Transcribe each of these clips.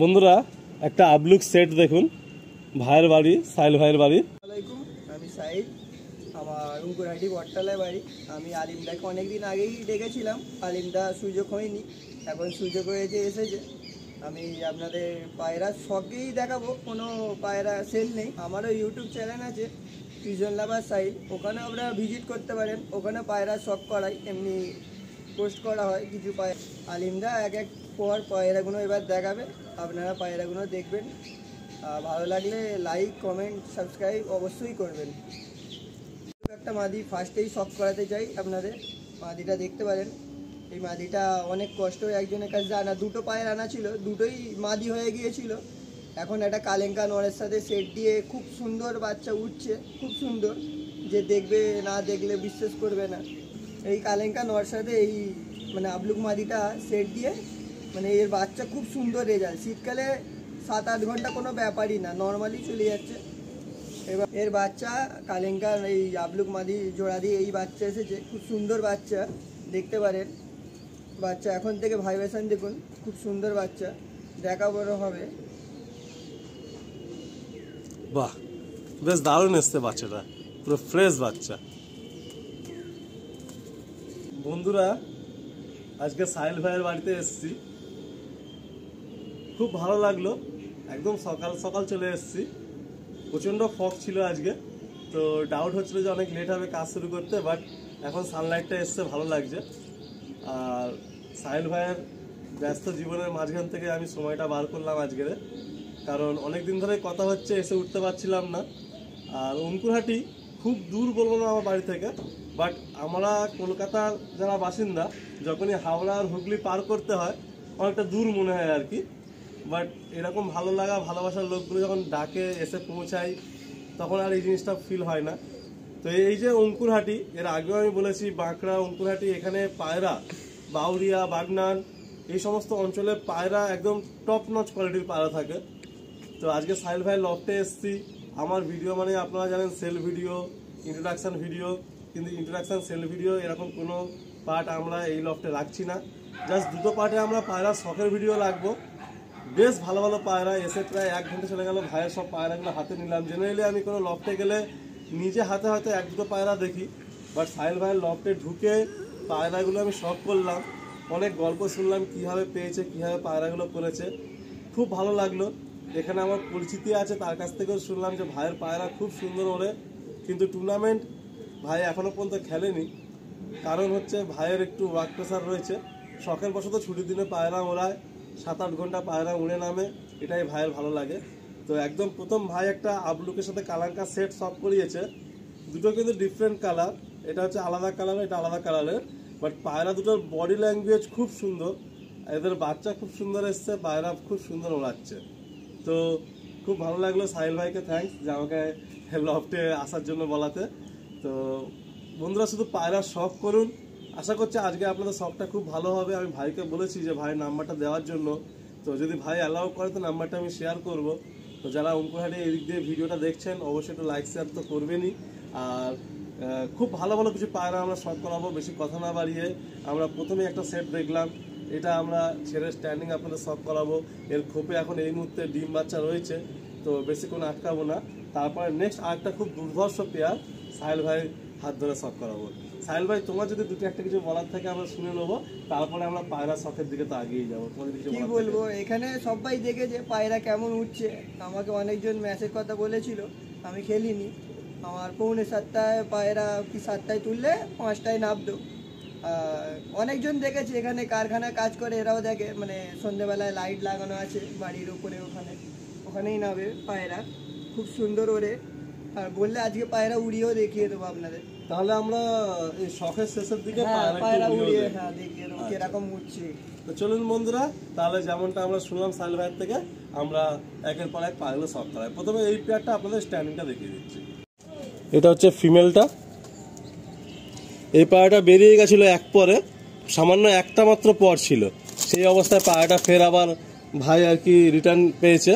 বন্ধুরা একটা আবলুক সেট দেখুন, ভাইয়ের বাড়ি, সাইল ভাইয়ের বাড়ি। আসসালামাইকুম, আমি সাইল, আমার উঙ্কুরহাটি বটতলায় বাড়ি। আমি আলিমদাকে অনেকদিন আগেই ডেকেছিলাম, আলিমদা সুযোগ হয়নি, এখন সুযোগ হয়েছে, এসেছে। আমি আপনাদের পায়রা শখেই দেখাবো, কোনো পায়রা সেল নেই। আমারও ইউটিউব চ্যানেল আছে পিজন লাভার সাইল, ওখানে আপনারা ভিজিট করতে পারেন। ওখানে পায়রা শখ করাই, এমনি পোস্ট করা হয় কিছু পায়রা। আলিমদা এক এক পর পায়রাগুলো এবার দেখাবে, আপনারা পায়রাগুলো দেখবেন। ভালো লাগলে লাইক, কমেন্ট, সাবস্ক্রাইব অবশ্যই করবেন। একটা মাদি ফার্স্টেই শখ করাতে চাই আপনাদের। মাদিটা দেখতে পারেন, এই মাদিটা অনেক কষ্ট একজনের কাছে জানা, দুটো পায়ের আনা ছিল, দুটোই মাদি হয়ে গিয়েছিল। এখন একটা কালেঙ্কা নরের সাথে সেট দিয়ে খুব সুন্দর বাচ্চা উঠছে, খুব সুন্দর, যে দেখবে না দেখলে বিশ্বাস করবে না। এই কালেঙ্কা নরের সাথে এই মানে আবলুক মাদিটা সেট দিয়ে মানে এর বাচ্চা খুব সুন্দর রেজাল্ট। শীতকালে 7-8 ঘন্টা কোনো ব্যাপারই না, নর্মালি চলে যাচ্ছে। এবার এর বাচ্চা কালেঙ্কার এই আবলুক মাদি জোড়া দিয়ে এই বাচ্চা এসেছে, খুব সুন্দর বাচ্চা দেখতে পারেন। বাচ্চা এখন থেকে ভাইব্রেশন দেখুন, খুব সুন্দর বাচ্চা, দেখা বড় হবে। বাহ, বেশ দারুণ এসছে বাচ্চাটা, পুরো ফ্রেশ বাচ্চা। বন্ধুরা আজকে সাইল ভাইয়ের বাড়িতে এসেছি, খুব ভালো লাগলো। একদম সকাল সকাল চলে এসেছি, প্রচণ্ড ফগ ছিল আজকে, তো ডাউট হচ্ছিল যে অনেক লেট হবে কাজ শুরু করতে, বাট এখন সানলাইটটা এসছে, ভালো লাগছে। আর সাইল ভাইয়ের ব্যস্ত জীবনের মাঝখান থেকে আমি সময়টা বার করলাম আজকের, কারণ অনেক দিন ধরে কথা হচ্ছে, এসে উঠতে পারছিলাম না। আর অঙ্কুরহাটি খুব দূর বলবো না আমার বাড়ি থেকে, বাট আমরা কলকাতার যারা বাসিন্দা, যখনই হাওড়া আর হুগলি পার করতে হয় অনেকটা দূর মনে হয় আর কি। বাট এরকম ভালো লাগা, ভালোবাসার লোকগুলো যখন ডাকে এসে পৌঁছায়, তখন আর এই জিনিসটা ফিল হয় না। তো এই যে অঙ্কুরহাটি, এর আগেও আমি বলেছি বাঁকড়া, অঙ্কুরহাটি, এখানে পায়রা, বাউরিয়া, বাগনান, এই সমস্ত অঞ্চলে পায়রা একদম টপ নচ কোয়ালিটির পায়রা থাকে। তো আজকে সাইল ভাই লফটে এসেছি। আমার ভিডিও মানে আপনারা জানেন সেল ভিডিও, ইন্ট্রোডাকশান ভিডিও, কিন্তু ইন্ট্রোডাকশান সেল ভিডিও এরকম কোনো পার্ট আমরা এই লফটে রাখছি না। জাস্ট দুটো পার্টে আমরা পায়রার শখের ভিডিও রাখবো। বেশ ভালো ভালো পায়রা এসে প্রায় 1 ঘন্টা চলে গেল, ভাইয়ের সব পায়রাগুলো হাতে নিলাম। জেনারেলি আমি কোনো লফটে গেলে নিজে হাতে হয়তো 1-2 পায়রা দেখি, বাট সাইল ভাইয়ের লফটে ঢুকে পায়রাগুলো আমি শখ করলাম, অনেক গল্প শুনলাম কীভাবে পেয়েছে, কীভাবে পায়রাগুলো করেছে, খুব ভালো লাগলো। এখানে আমার পরিচিতি আছে, তার কাছ থেকেও শুনলাম যে ভাইয়ের পায়রা খুব সুন্দর ওড়ে, কিন্তু টুর্নামেন্ট ভাই এখনও পর্যন্ত খেলেনি। কারণ হচ্ছে ভাইয়ের একটু ওয়ার্ক প্রেশার রয়েছে, শখের বশত ছুটির দিনে পায়রা ওড়ায়, 7-8 ঘন্টা পায়রা উড়ে নামে, এটাই ভাইয়ের ভালো লাগে। তো একদম প্রথম ভাই একটা আবলুকের সাথে কালাঙ্কা সেট শখ করিয়েছে, দুটো কিন্তু ডিফারেন্ট কালার, এটা হচ্ছে আলাদা কালার, এটা আলাদা কালারের, বাট পায়রা দুটোর বডি ল্যাঙ্গুয়েজ খুব সুন্দর, এদের বাচ্চা খুব সুন্দর এসছে, পায়রা খুব সুন্দর ওড়াচ্ছে। তো খুব ভালো লাগলো, সাহিল ভাইকে থ্যাঙ্কস যে আমাকে লফটে আসার জন্য বলাতে। তো বন্ধুরা শুধু পায়রার শখ করুন, আশা করছি আজকে আপনাদের শখটা খুব ভালো হবে। আমি ভাইকে বলেছি যে ভাই নাম্বারটা দেওয়ার জন্য, তো যদি ভাই অ্যালাউ করে তো নাম্বারটা আমি শেয়ার করব। তো যারা অঙ্কুরহাটি এই দিক দিয়ে ভিডিওটা দেখছেন অবশ্যই একটু লাইক শেয়ার তো করবেনই। আর খুব ভালো ভালো কিছু পায়রা আমরা শখ করাবো, বেশি কথা না বাড়িয়ে। আমরা প্রথমে একটা সেট দেখলাম, এটা আমরা ছেড়ে স্ট্যান্ডিং আপনাদের শখ করাবো। এর খোপে এখন এই মুহূর্তে ডিম বাচ্চা রয়েছে, তো বেশিক্ষণ আটকাবো না। তারপরে নেক্সট আরেকটা খুব দুর্ধর্ষ পেয়ার সাহিল ভাই হাত ধরে শখ করাবো। সাহিল ভাই তোমার যদি দুটো একটা কিছু বলার থাকে আমরা শুনে নেবো, তারপরে আমরা পায়রা শখের দিকে তো আগিয়ে যাবো। কি বলবো, এখানে সবাই দেখেছে পায়রা কেমন উঠছে, আমাকে অনেকজন ম্যাচের কথা বলেছিল, আমি খেলিনি। আমার 6:45 পায়রা কি 7টায় তুললে 5টায় নামতো। অনেকজন দেখেছে, এখানে কারখানায় কাজ করে এরাও দেখে, মানে সন্ধ্যেবেলায় লাইট লাগানো আছে বাড়ির উপরে, ওখানেই নামে পায়রা, খুব সুন্দর ওড়ে। আর বললে আজকে পায়রা উড়িয়েও দেখিয়ে দেবো আপনাদের। তাহলে আমরা এই শখের শেষের দিকে পায়রা উড়িয়ে দেখিয়ে দেবো কিরকম উঠছে। তো চলুন বন্ধুরা, তাহলে যেমনটা আমরা শুনলাম সাহিল ভাইয়ের থেকে, আমরা একের পর এক পায়রাগুলো শখ করাই। প্রথমে এই পেয়ারটা আপনাদের স্ট্যান্ডিংটা দেখিয়ে দিচ্ছি। এটা হচ্ছে ফিমেলটা, এই পায়রাটা বেরিয়ে গেছিল এক পরে, সামান্য একটা মাত্র পর ছিল, সেই অবস্থায় পায়রাটা ফের আবার ভাই আর কি রিটার্ন পেয়েছে।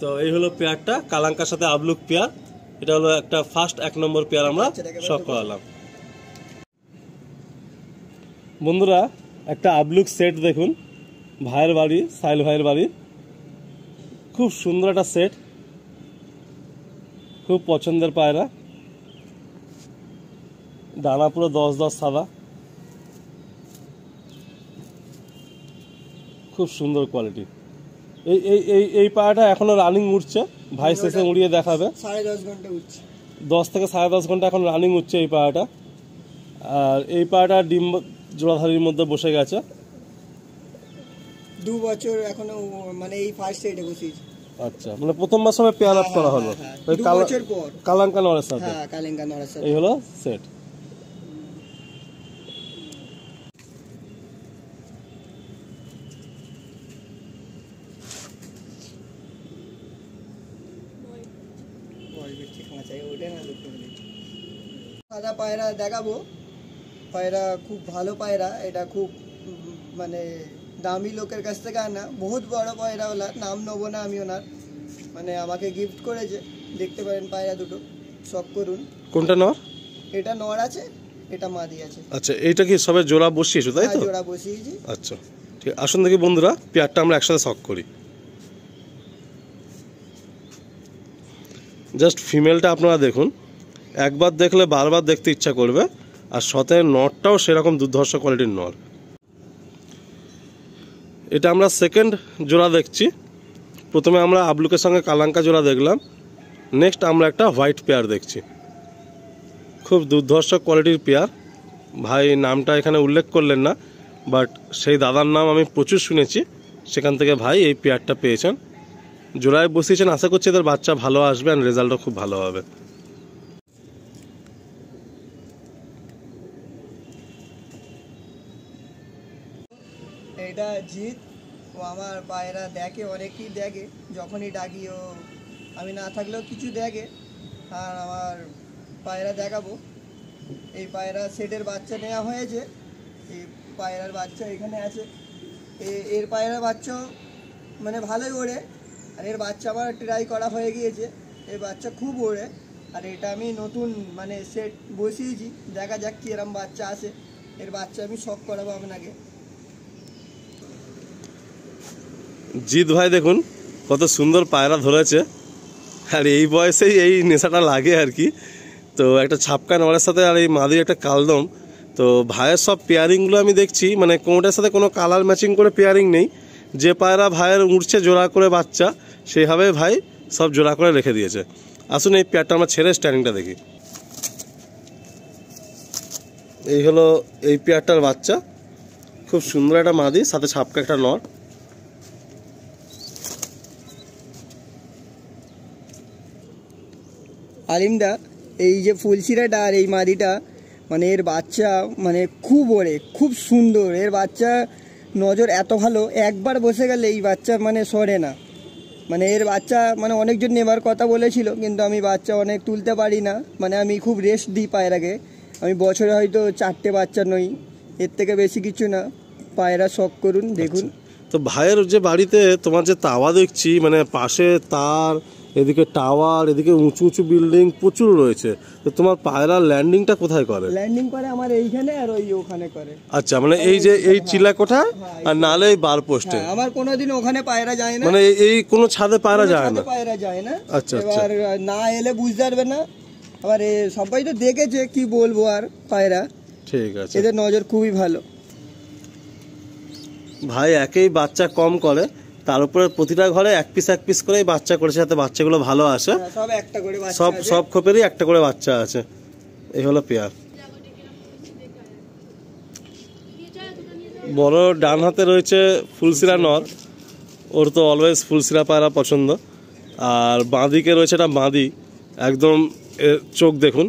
তো এই হলো পেয়ারটা, কালাঙ্কার সাথে আবলুক পেয়ার। এটা হলো একটা ফার্স্ট 1 নম্বর পেয়ার আমরা শখ করালাম। বন্ধুরা একটা আবলুক সেট দেখুন, ভাইয়ের বাড়ি, সাইল ভাইয়ের বাড়ি। খুব সুন্দর একটা সেট, খুব পছন্দের পায়রা। ডানা পুরো 10-10 সাদা, খুব সুন্দর কোয়ালিটি। এই এই এই এই পায়রাটা এখনো রানিং উঠছে, ভাই শেষে উড়িয়ে দেখাবে। 10.5 ঘন্টা উঠছে, 10 থেকে 10.5 ঘন্টা এখন রানিং উঠছে এই পায়রাটা। আর এই পায়রাটা ডিম জোড়াধারির মধ্যে বসে গেছে। 2 বছর এখনো, মানে এই ফার্স্ট সেটে বসিয়েছি। আচ্ছা, মানে প্রথমবার সময় পেয়ার আপ করা হলো 2 বছর পর। কালাঙ্কা নরের সাথে। হ্যাঁ, কালিঙ্গা নড়ার সাথে। এই হলো সেট। সাদা পায়রা দেখাবো। পায়রা খুব ভালো পায়রা, এটা খুব মানে দামি লোকের কাছ থেকে আনা, বহুত বড় পায়রা। ওনার নাম নেবো না আমি, ওনার মানে আমাকে গিফট করেছে। দেখতে পারেন পায়রা দুটো, শখ করুন। কোনটা নর? এটা নর আছে, এটা মাদি আছে। আচ্ছা, এইটা কি সবে জোড়া বসিয়েছো তাই তো? জোড়া বসিয়েছি। আচ্ছা ঠিক, আসুন দেখি বন্ধুরা পেয়ারটা আমরা একসাথে শখ করি। জাস্ট ফিমেলটা আপনারা দেখুন, একবার দেখলে বারবার দেখতে ইচ্ছা করবে। আর সাথে নরটাও সেরকম দুর্ধর্ষ কোয়ালিটির নর। এটা আমরা সেকেন্ড জোড়া দেখছি। প্রথমে আমরা আবলুকের সঙ্গে কালাঙ্কা জোড়া দেখলাম, নেক্সট আমরা একটা হোয়াইট পেয়ার দেখছি। খুব দুর্ধর্ষ কোয়ালিটির পেয়ার। ভাই নামটা এখানে উল্লেখ করলেন না, বাট সেই দাদার নাম আমি প্রচুর শুনেছি, সেখান থেকে ভাই এই পেয়ারটা পেয়েছেন। জোড়ায় বসিয়েছেন, আশা করছি এদের বাচ্চা ভালো আসবে আর রেজাল্টও খুব ভালো হবে। এটা জিৎ, ও আমার পায়রা দেখে, অনেকই দেখে। যখনই ডাকি ও, আমি না থাকলেও কিছু দেখে। আর আমার পায়রা দেখাবো। এই পায়রা সেটের বাচ্চা নেওয়া হয়েছে। এই পায়রার বাচ্চা এখানে আছে। এর পায়রার বাচ্চা মানে ভালোই ওড়ে। আর এর বাচ্চা আমার ট্রাই করা হয়ে গিয়েছে, এর বাচ্চা খুব ওড়ে। আর এটা আমি নতুন মানে সেট বসিয়েছি, দেখা যাক কি এরম বাচ্চা আসে। এর বাচ্চা আমি শখ করাবো আপনাকে। জিৎ ভাই দেখুন কত সুন্দর পায়রা ধরেছে, আর এই বয়সেই এই নেশাটা লাগে আর কি। তো একটা ছাপকা নড়ের সাথে আর এই মাদির একটা কালদম। তো ভাইয়ের সব পেয়ারিংগুলো আমি দেখছি, মানে কোনোটার সাথে কোনো কালার ম্যাচিং করে পেয়ারিং নেই। যে পায়রা ভাইয়ের উঠছে জোড়া করে বাচ্চা, সেইভাবে ভাই সব জোড়া করে রেখে দিয়েছে। আসুন এই পেয়ারটা আমরা ছেড়ে স্ট্যান্ডিংটা দেখি। এই হলো এই পেয়ারটার বাচ্চা, খুব সুন্দর একটা মাদি, সাথে ছাপকা একটা নর। আলিমদা, এই যে ফুলশিরাটা আর এই মাদিটা, মানে এর বাচ্চা মানে খুব ওড়ে, খুব সুন্দর। এর বাচ্চা নজর এত ভালো, একবার বসে গেলে এই বাচ্চা মানে সরে না। মানে এর বাচ্চা মানে অনেকজন নেবার কথা বলেছিল, কিন্তু আমি বাচ্চা অনেক তুলতে পারি না। মানে আমি খুব রেস্ট দিই পায়রাকে। আমি বছরে হয়তো 4টে বাচ্চা নই, এর থেকে বেশি কিছু না। পায়রা শখ করুন, দেখুন। তো ভাইয়ের যে বাড়িতে তোমার যে তাওয়া দেখছি, মানে পাশে তার, এদিকে টাওয়ার, এদিকে উঁচু উঁচু বিল্ডিং প্রচুর রয়েছে, তো তোমার পায়রা ল্যান্ডিংটা কোথায় করে? ল্যান্ডিং করে আমার এইখানে আর ওই ওখানে করে। আচ্ছা, মানে এই যে এই চিলাকোঠা আর নালে এই বার পোস্টে। আমার কোনোদিন ওখানে পায়রা যায় না, মানে এই কোনো ছাদে পায়রা যায় না? পায়রা যায় না। আচ্ছা, এবার না এলে বুঝতে পারবে না। আবার সবাই তো দেখেছে, কি বলবো আর। পায়রা ঠিক আছে, এদের নজর খুবই ভালো। ভাই একেই বাচ্চা কম করে, তার উপরে প্রতিটা ঘরে এক পিস করে বাচ্চা করেছে, যাতে বাচ্চাগুলো ভালো আসে। সব একটা করে বাচ্চা, সব খোপেরই একটা করে বাচ্চা আছে। এই হলো পেয়ার। বড় ডান হাতে রয়েছে ফুলসিরা নর, ওর তো অলওয়েজ ফুলসিরা পায়রা পছন্দ। আর বাঁদিকে রয়েছে একটা বাঁদি, একদম চোখ দেখুন,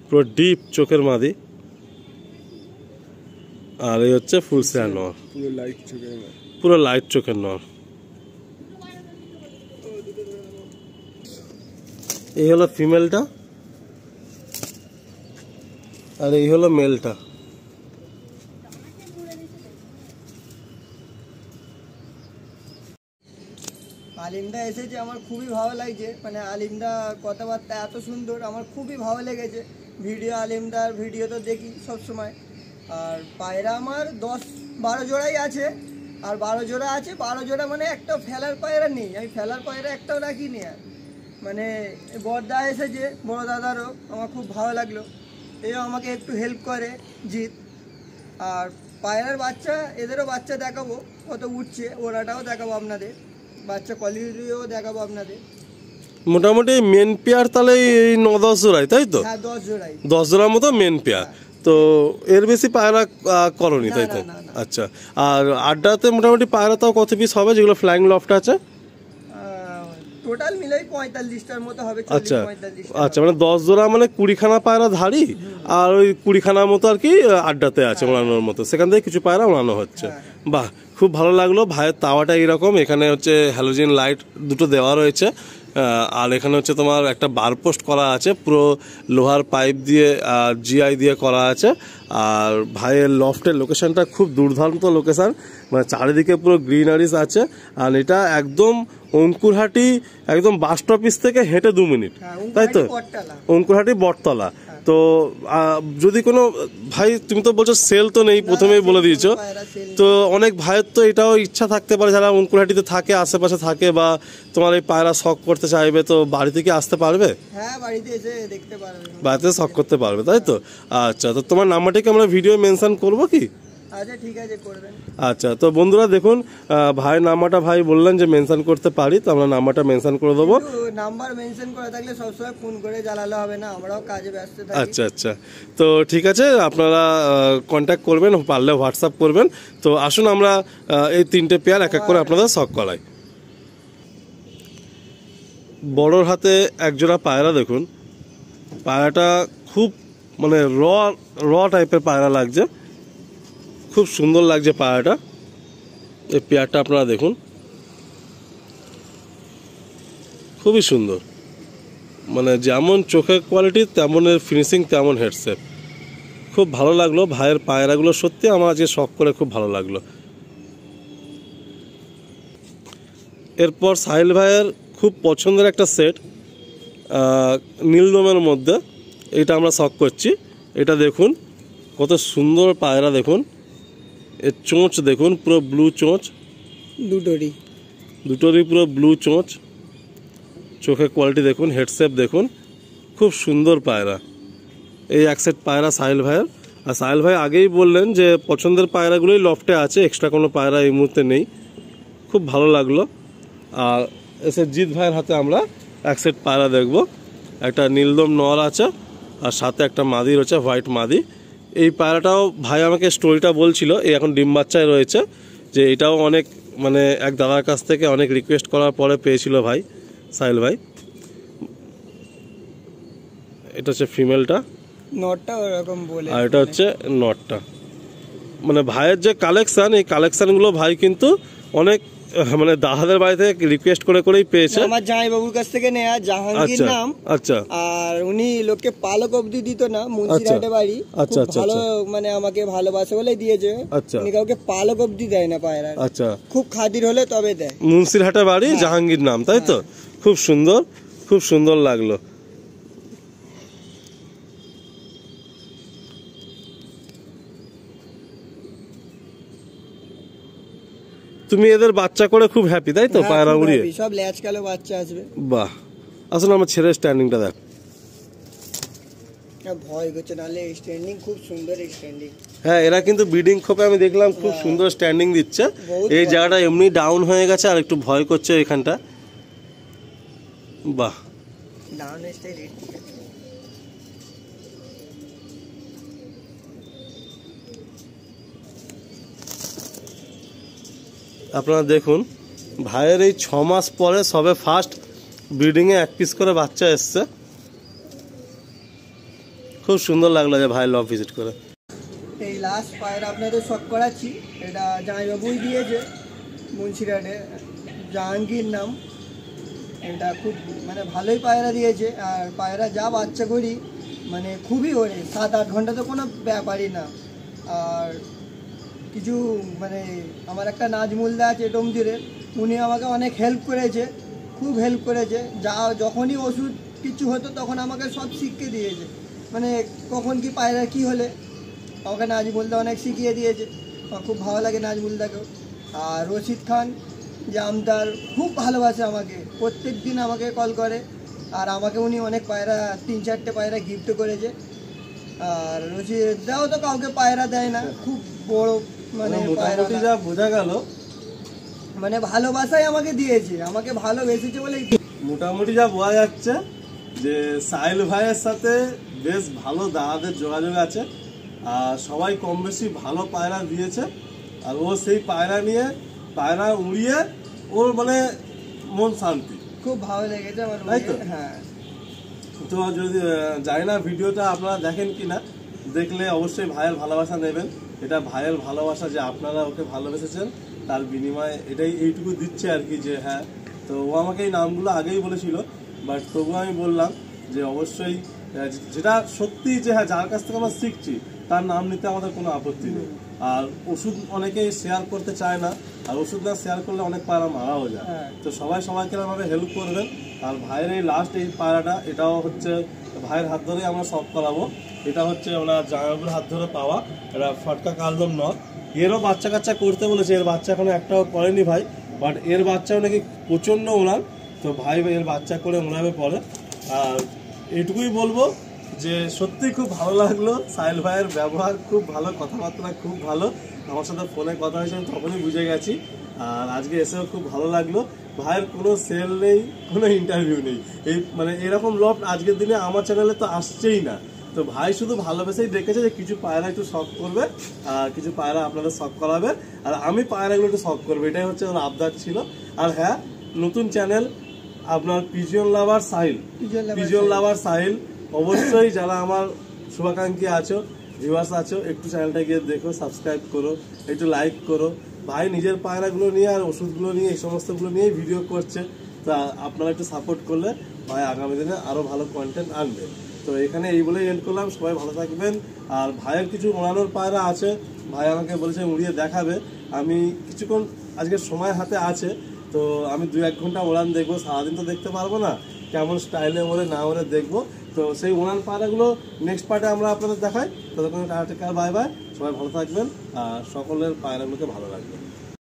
পুরো ডিপ চোখের মাদি। আর এই হচ্ছে ফুলসিরা নর, পুরো লাইট চোখের নর। এই হলো ফিমেলটা, আর এই হলো মেলটা। আলিমদা এসেছে, আমার খুবই ভালো লাগছে। মানে আলিমদা কথাবার্তা এত সুন্দর, আমার খুবই ভালো লেগেছে। আলিমদার ভিডিও তো দেখি সবসময়। আর পায়রা আমার 10-12 জোড়াই আছে, আর 12 জোড়া আছে। 12 জোড়া মানে একটা ফেলার পায়রা নেই, আমি ফেলার পায়রা একটাও রাখিনি। আর মানে বড়দা এসেছে, বড় দাদারও আমার খুব ভালো লাগলো, এও আমাকে একটু হেল্প করে জিৎ। আর পায়রার বাচ্চা, এদেরও বাচ্চা দেখাবো কত উঠছে, ওরাটাও দেখাবো আপনাদের, বাচ্চা কোয়ালিটিও দেখাবো আপনাদের। মোটামুটি মেন পেয়ার তাহলে এই 9-10 জোড়াই, তাই তো? হ্যাঁ 10 জোড়াই, 10 জোড়ার মতো মেন পেয়ার। তো এর বেশি পায়রা করনি, তাই তো? না। আচ্ছা, আর আড্ডাতে মোটামুটি পায়রা তাও কত পিস হবে যেগুলো ফ্লাইং লফট আছে? টোটাল মিলাই 45টার মতো হবে। আচ্ছা আচ্ছা, মানে 10 জোড়া মানে 20খানা পায়রা ধারি, আর ওই 20খানার মতো আর কি আড্ডাতে আছে ওড়ানোর মতো, সেখান থেকে কিছু পায়রা ওড়ানো হচ্ছে। বাহ, খুব ভালো লাগলো। ভাইয়ের তাওয়াটা এইরকম, এখানে হচ্ছে হ্যালোজেন লাইট দুটো দেওয়া রয়েছে, আর এখানে হচ্ছে তোমার একটা বার পোস্ট করা আছে, পুরো লোহার পাইপ দিয়ে জিআই দিয়ে করা আছে। আর ভাইয়ের লফটের লোকেশনটা খুব দুর্দান্ত লোকেশন, মানে চারিদিকে পুরো গ্রিনারিস আছে। আর এটা একদম অঙ্কুরহাটি, একদম বাস স্টপিস থেকে হেঁটে 2 মিনিট, তাই তো? অঙ্কুরহাটি বটতলা। তো যদি কোনো ভাই, তুমি তো বলছো সেল তো নেই, প্রথমেই বলে দিয়েছো, তো অনেক ভাইয়ের তো এটাও ইচ্ছা থাকতে পারে যারা অঙ্কুরহাটিতে থাকে, আশেপাশে থাকে, বা তোমার এই পায়রা শখ করতে চাইবে, তো বাড়ি থেকে আসতে পারবে? হ্যাঁ, বাড়িতে এসে দেখতে পারবে, বাড়িতে শখ করতে পারবে, তাই তো? আচ্ছা, তো তোমার নাম্বারটাকে আমরা ভিডিও মেনশন করবো কি? আচ্ছা ঠিক আছে, করবেন। আচ্ছা, তো বন্ধুরা দেখুন, ভাইয়ের নাম্বারটা ভাই বললেন যে মেনশন করতে পারি, তো আমরা নাম্বারটা মেনশন করে দেবো। নাম্বার মেনশন করা থাকলে সবসময় ফোন করে জ্বালালে হবে না, আমরাও কাজে ব্যস্ত থাকি। আচ্ছা আচ্ছা, তো ঠিক আছে, আপনারা কন্ট্যাক্ট করবেন, পারলে হোয়াটসঅ্যাপ করবেন। তো আসুন আমরা এই 3টে পেয়ার এক এক করে আপনাদের শখ করাই। বড়োর হাতে একজোড়া পায়রা দেখুন, পায়রাটা খুব মানে র টাইপের পায়রা লাগছে, খুব সুন্দর লাগছে পায়রাটা। এই পেয়ারটা আপনারা দেখুন, খুবই সুন্দর, মানে যেমন চোখের কোয়ালিটি তেমনের ফিনিশিং, তেমন হেডশেপ, খুব ভালো লাগলো। ভাইয়ের পায়রাগুলো সত্যি আমার আজকে শখ করে খুব ভালো লাগলো। এরপর সাহিল ভাইয়ের খুব পছন্দের একটা সেট, নীলদমের মধ্যে, এটা আমরা শখ করছি। এটা দেখুন কত সুন্দর পায়রা, দেখুন এর চোঁচ দেখুন, পুরো ব্লু চোঁচ, দুটোরই পুরো ব্লু চোঁচ, চোখের কোয়ালিটি দেখুন, হেডশেপ দেখুন, খুব সুন্দর পায়রা। এই এক সেট পায়রা সাহিল ভাইয়ের। আর সাহিল ভাই আগেই বললেন যে পছন্দের পায়রাগুলোই লফটে আছে, এক্সট্রা কোনো পায়রা এই মুহূর্তে নেই। খুব ভালো লাগলো। আর এসে জিৎ ভাইয়ের হাতে আমরা এক সেট পায়রা দেখব। একটা নীলদম নর আছে, আর সাথে একটা মাদি রয়েছে, হোয়াইট মাদি। এই পায়রাটাও ভাই আমাকে স্টোরিটা বলছিল, এই এখন ডিম বাচ্চায় রয়েছে, যে এটাও অনেক মানে এক দাদার কাছ থেকে অনেক রিকোয়েস্ট করার পরে পেয়েছিল ভাই, সাহিল ভাই। এটা হচ্ছে ফিমেলটা, নটটা ওরকম বলে, আর এটা হচ্ছে নটটা। মানে ভাইয়ের যে কালেকশন, এই কালেকশনগুলো ভাই কিন্তু অনেক মানে দাদাদের বাড়ি থেকে রিকোয়েস্ট করে করেই পেয়েছে। আমার জামাইবাবুর কাছ থেকে নেয়া, জাহাঙ্গীর নাম। আচ্ছা, আর উনি লোককে পালক অবধি দিত না, মুন্সিরহাটে বাড়ি। আচ্ছা, ভালো মানে আমাকে ভালোবাসে বলে দিয়েছে। আচ্ছা, উনি কাউকে পালক অবধি দেয় না পায়রা। আচ্ছা, খুব খাতির হলে তবে দেয়। মুন্সিরহাটে বাড়ি, জাহাঙ্গীর নাম, তাই তো? খুব সুন্দর, খুব সুন্দর লাগলো। তুমি এদের বাচ্চা করে খুব হ্যাপি, তাই তো? পায়রা উড়িয়ে সব ল্যাচ কালো বাচ্চা আসবে। বাহ, আসলে আমার ছেলের স্ট্যান্ডিংটা দেখ, ভয় করছে, নাহলে স্ট্যান্ডিং খুব সুন্দর স্ট্যান্ডিং। হ্যাঁ, এরা কিন্তু ব্রিডিং খোপে আমি দেখলাম খুব সুন্দর স্ট্যান্ডিং দিচ্ছে। এই জায়গাটা এমনি ডাউন হয়ে গেছে, আর একটু ভয় করছে এখানটা। বাহ, ডাউন স্টাইল। আপনারা দেখুন, ভাইয়ের এই 6 মাস পরে সবে ফার্স্ট ব্রিডিংয়ে 1 পিস করে বাচ্চা এসছে। খুব সুন্দর লাগলো যে ভাই লভ ভিজিট করে। এই লাস্ট পায়রা আপনাদের শখ করাচ্ছি, এটা জামাইবাবুই দিয়েছে, মুন্সিরহাটে, জাহাঙ্গীর নাম। এটা খুব মানে ভালোই পায়রা দিয়েছে। আর পায়রা যা বাচ্চা করি মানে খুবই ওরে, 7-8 ঘন্টা তো কোনো ব্যাপারই না। আর কিছু মানে আমার একটা নাজমুলদা আছে টমজুরের, উনি আমাকে অনেক হেল্প করেছে, খুব হেল্প করেছে। যখনই ওষুধ কিছু হতো তখন আমাকে সব শিখিয়ে দিয়েছে, মানে কখন কি পায়রা কি হলে আমাকে নাজমুলদা অনেক শিখিয়ে দিয়েছে। আমার খুব ভালো লাগে নাজমুলদাকেও। আর রশিদ খান যে আমদার খুব ভালোবাসে আমাকে, প্রত্যেক দিন আমাকে কল করে। আর আমাকে উনি অনেক পায়রা 3-4টে পায়রা গিফট করেছে। আর রশিদদাও তো কাউকে পায়রা দেয় না, খুব বড় মানে পায়রা মোটামুটি যা বোঝা গেল, মানে ভালোবাসাই আমাকে দিয়েছে, আমাকে ভালোবেসেছে বলেই। মোটামুটি যা বোঝা যাচ্ছে যে সাহিল ভাইয়ের সাথে বেশ ভালো দাদাদের যোগাযোগ আছে। আর সবাই কম বেশি ভালো পায়রা দিয়েছে। আর ও সেই পায়রা নিয়ে পায়রা উড়িয়ে ওর মানে মন শান্তি। খুব ভালো লেগেছে আমার, তাই তো? হ্যাঁ। তো যদি জানি না ভিডিওটা আপনারা দেখেন কি না, দেখলে অবশ্যই ভাইয়ের ভালোবাসা নেবেন। এটা ভাইয়ের ভালোবাসা যে আপনারা ওকে ভালোবেসেছেন, তার বিনিময়ে এটাই এইটুকু দিচ্ছে আর কি। যে হ্যাঁ, তো ও আমাকে এই নামগুলো আগেই বলেছিল, বাট তবুও আমি বললাম যে অবশ্যই যেটা সত্যি যে হ্যাঁ যার কাছ থেকে আমরা শিখছি তার নাম নিতে আমাদের কোনো আপত্তি নেই। আর ওষুধ অনেকেই শেয়ার করতে চায় না, আর ওষুধ না শেয়ার করলে অনেক পায়রা মারাও যায়। তো সবাই সবাইকে ভাবে হেল্প করবেন। আর ভাইয়ের এই লাস্ট এই পায়রাটা, এটাও হচ্ছে ভাইয়ের হাত ধরেই আমরা সব করাবো। এটা হচ্ছে ওনার জামাইবাবুর হাত ধরে পাওয়া, এটা ফটকা কালদম নয়। এরও বাচ্চা কাচ্চা করতে বলেছে, এর বাচ্চা এখনো একটাও করেনি ভাই, বাট এর বাচ্চাও নাকি প্রচণ্ড ওনার। তো ভাই এর বাচ্চা করে ওনাবে পরে। আর এইটুকুই বলবো যে সত্যি খুব ভালো লাগলো, সাহিল ভাইয়ের ব্যবহার খুব ভালো, কথাবার্তা খুব ভালো। আমার সাথে ফোনে কথা হয়েছে আমি তখনই বুঝে গেছি। আর আজকে এসেও খুব ভালো লাগলো। ভাইয়ের কোনো সেল নেই, কোনো ইন্টারভিউ নেই, এই মানে এরকম লোক আজকের দিনে আমার চ্যানেলে তো আসছেই না। তো ভাই শুধু ভালোবেসেই দেখেছে যে কিছু পায়রা একটু শখ করবে, আর কিছু পায়রা আপনাদের শখ করাবে, আর আমি পায়রাগুলো একটু শখ করবো, এটাই হচ্ছে ওর আবদার ছিল। আর হ্যাঁ, নতুন চ্যানেল আপনার পিজিয়ন লাভার সাহিল, পিজিয়ন লাভার সাহিল, অবশ্যই যারা আমার শুভাকাঙ্ক্ষী আছো, ভিউয়ার্স আছো, একটু চ্যানেলটা গিয়ে দেখো, সাবস্ক্রাইব করো, একটু লাইক করো। ভাই নিজের পায়রাগুলো নিয়ে আর ওষুধগুলো নিয়ে এই সমস্তগুলো নিয়েই ভিডিও করছে। তা আপনারা একটু সাপোর্ট করলে ভাই আগামী দিনে আরও ভালো কন্টেন্ট আনবে। তো এখানে এই বলেই এন্ড করলাম, সবাই ভালো থাকবেন। আর ভাইয়ের কিছু ওড়ানোর পায়রা আছে, ভাই আমাকে বলেছে উড়িয়ে দেখাবে। আমি কিছুক্ষণ আজকে সময় হাতে আছে, তো আমি 2-1 ঘন্টা ওড়ান দেখবো, সারাদিন তো দেখতে পারবো না, কেমন স্টাইলে ওরে না ওরে দেখবো। তো সেই ওড়ান পায়রাগুলো নেক্সট পার্টে আমরা আপনাদের দেখাই। ততক্ষণ টাটা, বাই বাই, সবাই ভালো থাকবেন আর সকলের পায়রাগুলোকে ভালো রাখবেন।